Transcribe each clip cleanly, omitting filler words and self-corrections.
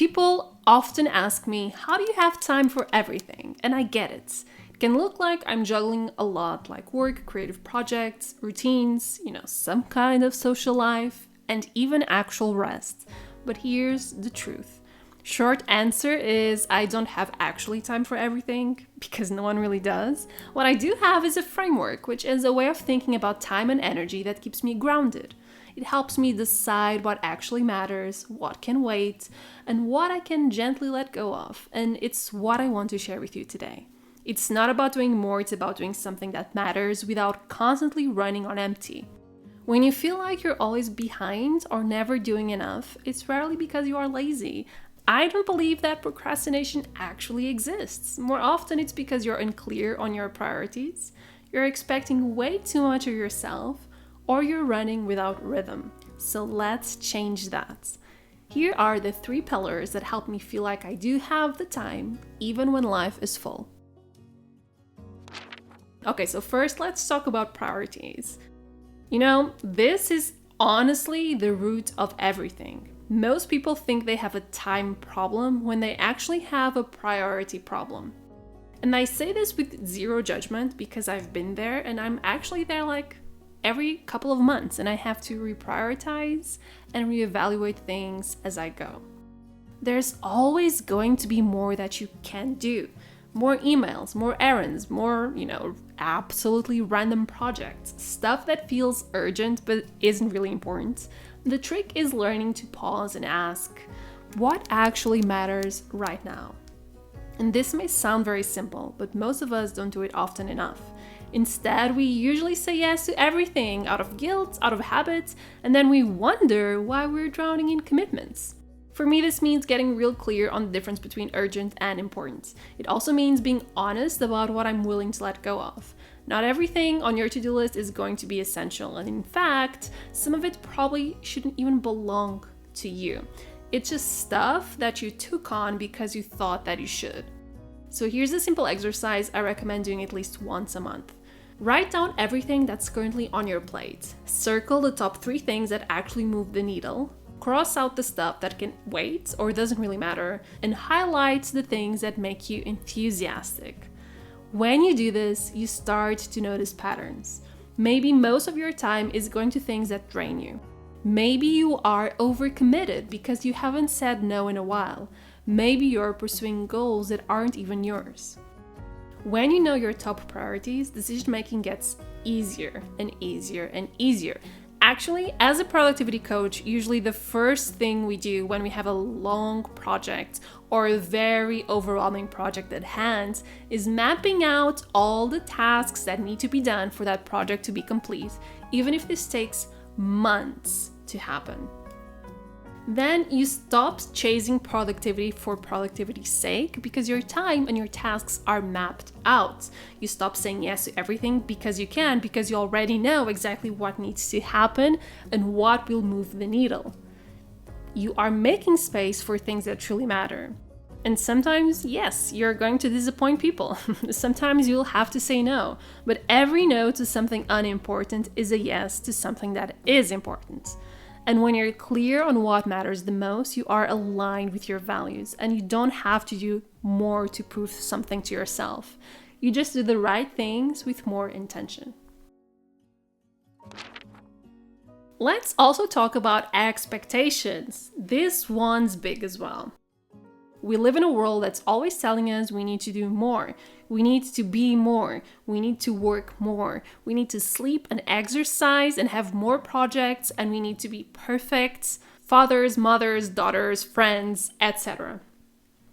People often ask me, how do you have time for everything? And I get it. It can look like I'm juggling a lot, like work, creative projects, routines, some kind of social life, and even actual rest. But here's the truth. Short answer is I don't have actually time for everything, because no one really does. What I do have is a framework, which is a way of thinking about time and energy that keeps me grounded. It helps me decide what actually matters, what can wait, and what I can gently let go of. And it's what I want to share with you today. It's not about doing more, it's about doing something that matters without constantly running on empty. When you feel like you're always behind or never doing enough, it's rarely because you are lazy. I don't believe that procrastination actually exists. More often, it's because you're unclear on your priorities, you're expecting way too much of yourself, or you're running without rhythm. So let's change that. Here are the 3 pillars that help me feel like I do have the time, even when life is full. Okay, so first let's talk about priorities. This is honestly the root of everything. Most people think they have a time problem when they actually have a priority problem. And I say this with zero judgment because I've been there, and I'm actually there like every couple of months, and I have to reprioritize and reevaluate things as I go. There's always going to be more that you can do. More emails, more errands, more, absolutely random projects. Stuff that feels urgent but isn't really important. The trick is learning to pause and ask, what actually matters right now? And this may sound very simple, but most of us don't do it often enough. Instead, we usually say yes to everything out of guilt, out of habit, and then we wonder why we're drowning in commitments. For me, this means getting real clear on the difference between urgent and important. It also means being honest about what I'm willing to let go of. Not everything on your to-do list is going to be essential, and in fact, some of it probably shouldn't even belong to you. It's just stuff that you took on because you thought that you should. So here's a simple exercise I recommend doing at least once a month. Write down everything that's currently on your plate. Circle the top 3 things that actually move the needle. Cross out the stuff that can wait or doesn't really matter, and highlight the things that make you enthusiastic. When you do this, you start to notice patterns. Maybe most of your time is going to things that drain you. Maybe you are overcommitted because you haven't said no in a while. Maybe you're pursuing goals that aren't even yours. When you know your top priorities, decision-making gets easier and easier and easier. Actually, as a productivity coach, usually the first thing we do when we have a long project or a very overwhelming project at hand is mapping out all the tasks that need to be done for that project to be complete, even if this takes months to happen. Then you stop chasing productivity for productivity's sake because your time and your tasks are mapped out. You stop saying yes to everything because you can, because you already know exactly what needs to happen and what will move the needle. You are making space for things that truly matter. And sometimes, yes, you're going to disappoint people. Sometimes you'll have to say no. But every no to something unimportant is a yes to something that is important. And when you're clear on what matters the most, you are aligned with your values, and you don't have to do more to prove something to yourself. You just do the right things with more intention. Let's also talk about expectations. This one's big as well. We live in a world that's always telling us we need to do more. We need to be more. We need to work more. We need to sleep and exercise and have more projects, and we need to be perfect fathers, mothers, daughters, friends, etc.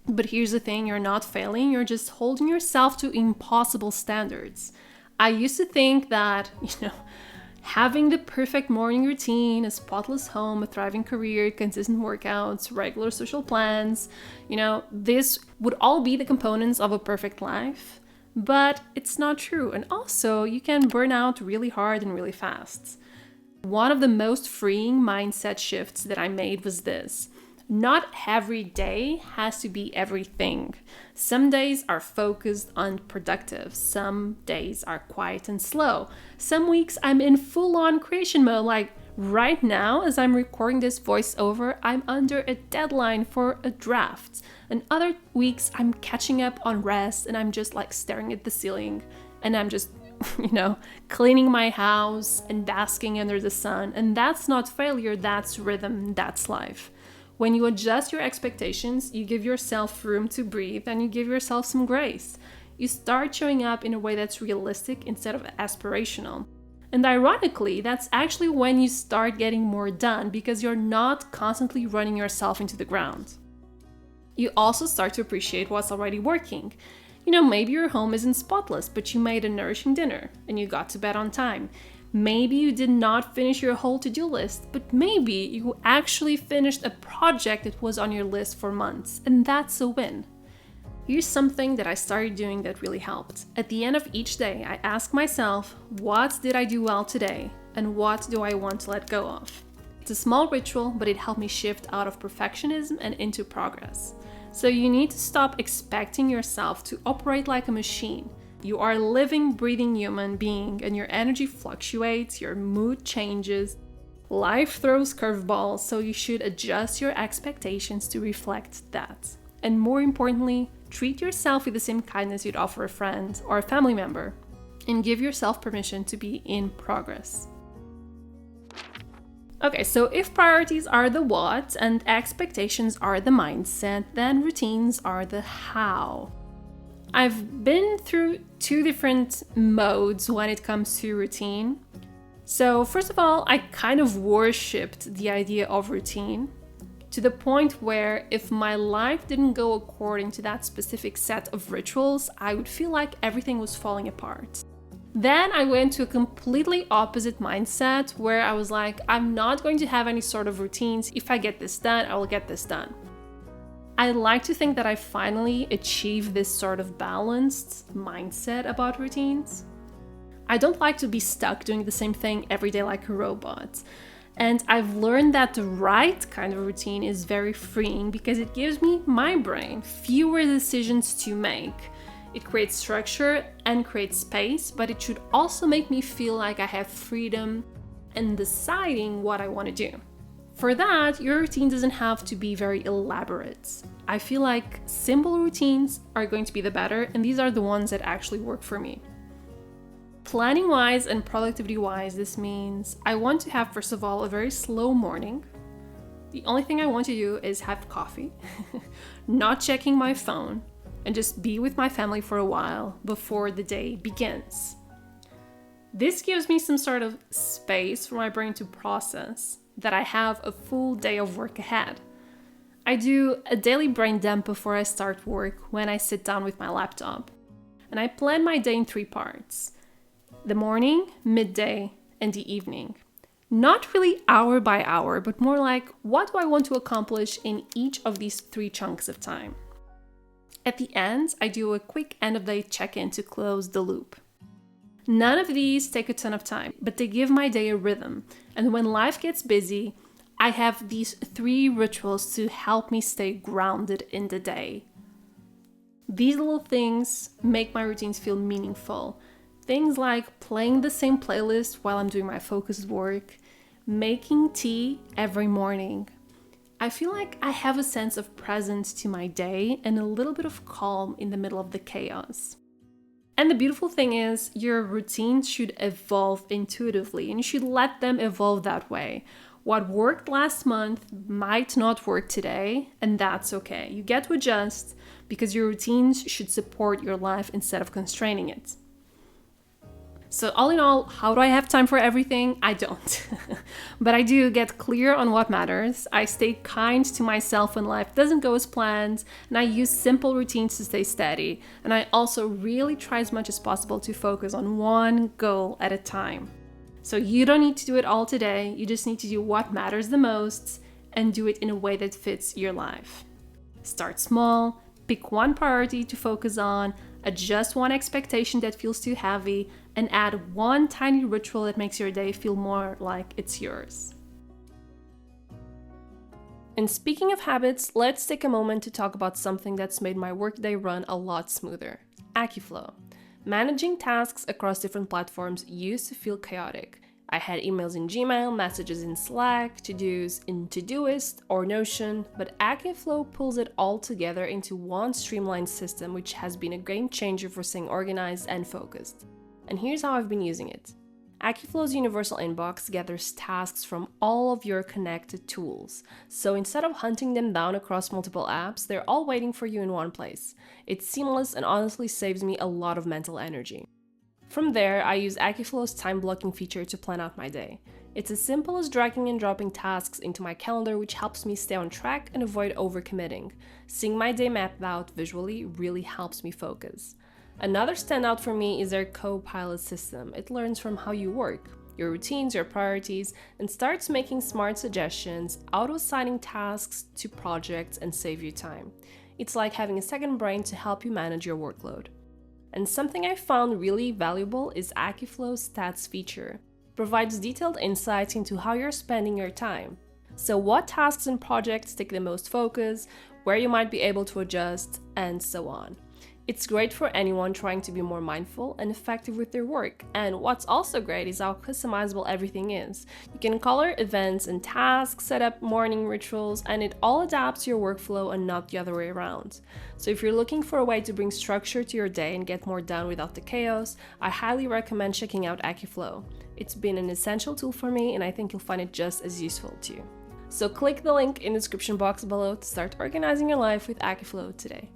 But here's the thing, you're not failing, you're just holding yourself to impossible standards. I used to think that, having the perfect morning routine, a spotless home, a thriving career, consistent workouts, regular social plans, this would all be the components of a perfect life. But it's not true. And also, you can burn out really hard and really fast. One of the most freeing mindset shifts that I made was this. Not every day has to be everything. Some days are focused and productive. Some days are quiet and slow. Some weeks I'm in full-on creation mode, like Right now, as I'm recording this voiceover, I'm under a deadline for a draft. And other weeks, I'm catching up on rest and I'm just like staring at the ceiling and I'm just, cleaning my house and basking under the sun. And that's not failure, that's rhythm, that's life. When you adjust your expectations, you give yourself room to breathe and you give yourself some grace. You start showing up in a way that's realistic instead of aspirational. And ironically, that's actually when you start getting more done because you're not constantly running yourself into the ground. You also start to appreciate what's already working. Maybe your home isn't spotless, but you made a nourishing dinner and you got to bed on time. Maybe you did not finish your whole to-do list, but maybe you actually finished a project that was on your list for months, and that's a win. Here's something that I started doing that really helped. At the end of each day, I ask myself, what did I do well today? And what do I want to let go of? It's a small ritual, but it helped me shift out of perfectionism and into progress. So you need to stop expecting yourself to operate like a machine. You are a living, breathing human being, and your energy fluctuates, your mood changes. Life throws curveballs, so you should adjust your expectations to reflect that. And more importantly, treat yourself with the same kindness you'd offer a friend or a family member, and give yourself permission to be in progress. Okay, so if priorities are the what and expectations are the mindset, then routines are the how. I've been through two different modes when it comes to routine. So first of all, I kind of worshipped the idea of routine, to the point where if my life didn't go according to that specific set of rituals, I would feel like everything was falling apart. Then I went to a completely opposite mindset where I was like, I'm not going to have any sort of routines. If I get this done, I will get this done. I like to think that I finally achieved this sort of balanced mindset about routines. I don't like to be stuck doing the same thing every day like a robot. And I've learned that the right kind of routine is very freeing because it gives me, my brain, fewer decisions to make. It creates structure and creates space, but it should also make me feel like I have freedom in deciding what I want to do. For that, your routine doesn't have to be very elaborate. I feel like simple routines are going to be the better, and these are the ones that actually work for me. Planning-wise and productivity-wise, this means I want to have, first of all, a very slow morning. The only thing I want to do is have coffee, not checking my phone, and just be with my family for a while before the day begins. This gives me some sort of space for my brain to process that I have a full day of work ahead. I do a daily brain dump before I start work when I sit down with my laptop. And I plan my day in 3 parts: the morning, midday, and the evening. Not really hour by hour, but more like, what do I want to accomplish in each of these 3 chunks of time? At the end, I do a quick end-of-day check-in to close the loop. None of these take a ton of time, but they give my day a rhythm. And when life gets busy, I have these 3 rituals to help me stay grounded in the day. These little things make my routines feel meaningful. Things like playing the same playlist while I'm doing my focused work, making tea every morning. I feel like I have a sense of presence to my day and a little bit of calm in the middle of the chaos. And the beautiful thing is, your routines should evolve intuitively and you should let them evolve that way. What worked last month might not work today, and that's okay. You get to adjust because your routines should support your life instead of constraining it. So all in all, how do I have time for everything? I don't. But I do get clear on what matters. I stay kind to myself when life doesn't go as planned, and I use simple routines to stay steady. And I also really try as much as possible to focus on one goal at a time. So you don't need to do it all today. You just need to do what matters the most and do it in a way that fits your life. Start small, pick one priority to focus on, adjust one expectation that feels too heavy, and add one tiny ritual that makes your day feel more like it's yours. And speaking of habits, let's take a moment to talk about something that's made my workday run a lot smoother: AccuFlow. Managing tasks across different platforms used to feel chaotic. I had emails in Gmail, messages in Slack, to-dos in Todoist or Notion, but AkiFlow pulls it all together into one streamlined system, which has been a game changer for staying organized and focused. And here's how I've been using it. AkiFlow's universal inbox gathers tasks from all of your connected tools. So instead of hunting them down across multiple apps, they're all waiting for you in one place. It's seamless and honestly saves me a lot of mental energy. From there, I use AkiFlow's time blocking feature to plan out my day. It's as simple as dragging and dropping tasks into my calendar, which helps me stay on track and avoid overcommitting. Seeing my day mapped out visually really helps me focus. Another standout for me is their co-pilot system. It learns from how you work, your routines, your priorities, and starts making smart suggestions, auto-assigning tasks to projects and save you time. It's like having a second brain to help you manage your workload. And something I found really valuable is AkiFlow's stats feature. It provides detailed insights into how you're spending your time. So what tasks and projects take the most focus, where you might be able to adjust, and so on. It's great for anyone trying to be more mindful and effective with their work. And what's also great is how customizable everything is. You can color events and tasks, set up morning rituals, and it all adapts to your workflow and not the other way around. So if you're looking for a way to bring structure to your day and get more done without the chaos, I highly recommend checking out AkiFlow. It's been an essential tool for me, and I think you'll find it just as useful too. So click the link in the description box below to start organizing your life with AkiFlow today.